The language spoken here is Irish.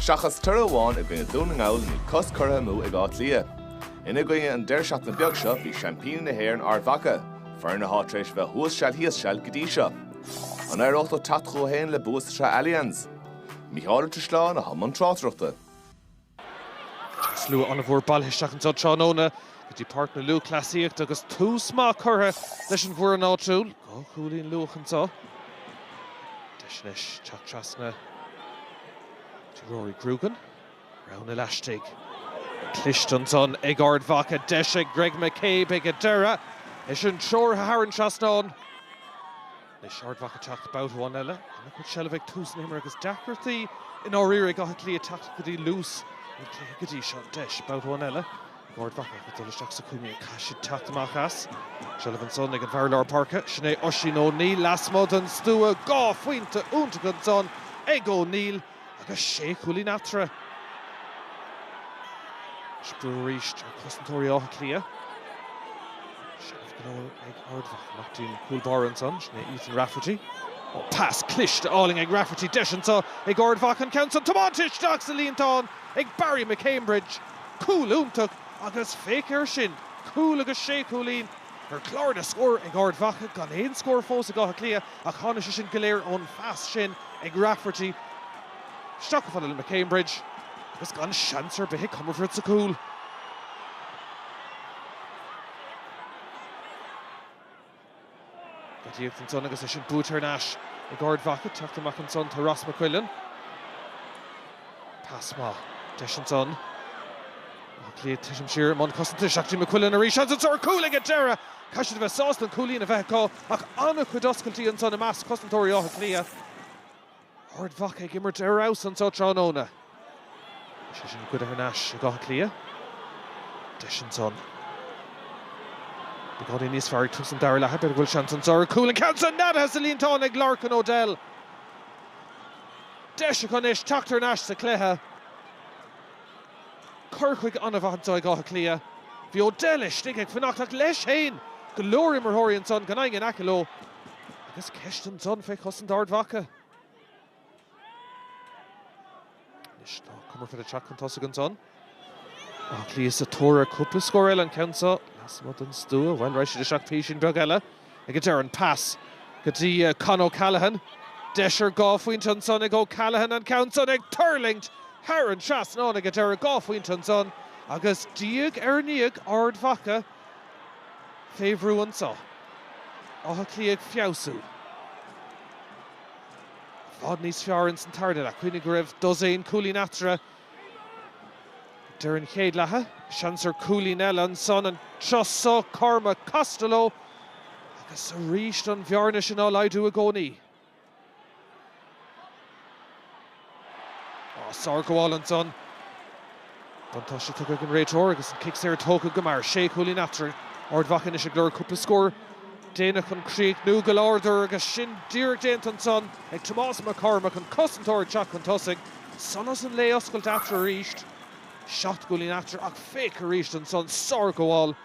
Seachas Turaháin a gcoinne dúna ngáil ní cos curtha mú ag Cliath. Ina gcoinne an deir seach na beag seo bhí champagne na hÉir an Armagh, fear na hátrééis bheith thuas seall híos seall go dtí seo. An airreacht ó tatchó héin le Peile Allianz. Mhacha-1-20 slán a hamon tráthreachta. Slú an bhór ball histeach an Tráthóna, go dtí páirt na lú clasíocht agus tús má curtha leis an bhór an áitiúil. Gá chúlaíonn luachan tá. Deisnis teach trasna Rory Grugan, round the lastig. Cliath-1-12 ag Mhacha deise Greg McCabe ag Dara. Is an sure Haran Chaston. The short Mhacha tacht Babhta ella. And look Shelvik tús na agus Dacherty in Oriri got Cliath tacht goodie loose. And Cliath goodie shot deis Babhta ella. Mhacha with the Lishak Sakumi Kashi tacht Machas. Shelvin-son ag Varlar Parka. Sinead Oisin O'Neill last month and Stua Buaicphointí Untagan-son ag O'Neill. Agus sé chúlaíonn atra. Spúríist ar cosantóirí Cliath. Shelf gnóil ag Ardmach Machtín Coolbar son, sné Ethan Rafferty. Oh, pass Clish to Alling ag Rafferty Deishansa ag Ardmach an Council Tomátis Dax a Líontáin ag Barry McCambridge. Coolúntaach agus fécar sin. Cool agus sé chúlaíonn. Her clár na scór ag Ardmach gan éon scór fós ag Cliath ach tháinig sin go léir ón fas sin ag Rafferty. Stock of Little McCambridge. It's gone chancer, but he come for it's a cool. Cliath-1-12 agus sin bútar Nash. Ag Ardmach tucht amach an son to Ross McQuillan. Pass má. Deishanson. Cliath Tisham Shearer, Mon Costantish, actually McQuillan a reshot. It's our cool ag Dara. Cashin of a sauce and cooling of echo. Ach Anna Quidoscalty and son of Mass Costantori of Cliath. Ardmach ag immer Daraus an Tráthóna. Sin good ar Nash ag Cliath. Deishanson. Because in this far took some Dara Laha, but will Shanton Zara cool and Council Nada has the Líontáin ag Larkin O'Dell. Deishanson tucked her Nash to Cliath. Kirkwick on a Babhta ag Cliath. The O'Dell is stig ag Fanachtach leis hain. Glory Marhorian son Ganaing and Akilo. I guess Cliath-1-12 fe cosint Ardmach. Come for the track and toss against on. Cliath a Tora couple score and Council. Last month and Stu. Well, right, the shock patient Bugella. I get there and pass. Get the Con O'Callaghan. Desher Buaicphointí son ag O'Callaghan and Council ag Turlinged. Haran Chas no ag there Buaicphointí son. Agus Diag Erniag Ardmach. Favorú so. Cliath Fiausu. Odnís Fiorens and Tardela, Queen Grev, Dozain, Coolín Atra, Darren Chéad Laha, Chancer Coolín Ellen, son and Chosso, Cormac Costello, agus a ríist an bhearna sin all I do a gcoinne. Sargo Allen son. Buntasha took a réitor agus kicks there tóca Gamar, sé Coolín Atra, Ardmach in a glór couple score. Dana con Creek Nugal order agus sin Dirk Denton son ag Tomás McCormack an Cosantóir Jack an Tussig sonas an lé oscailt after a ríist shot Coolín after ach fake a ríist an son Sorgo all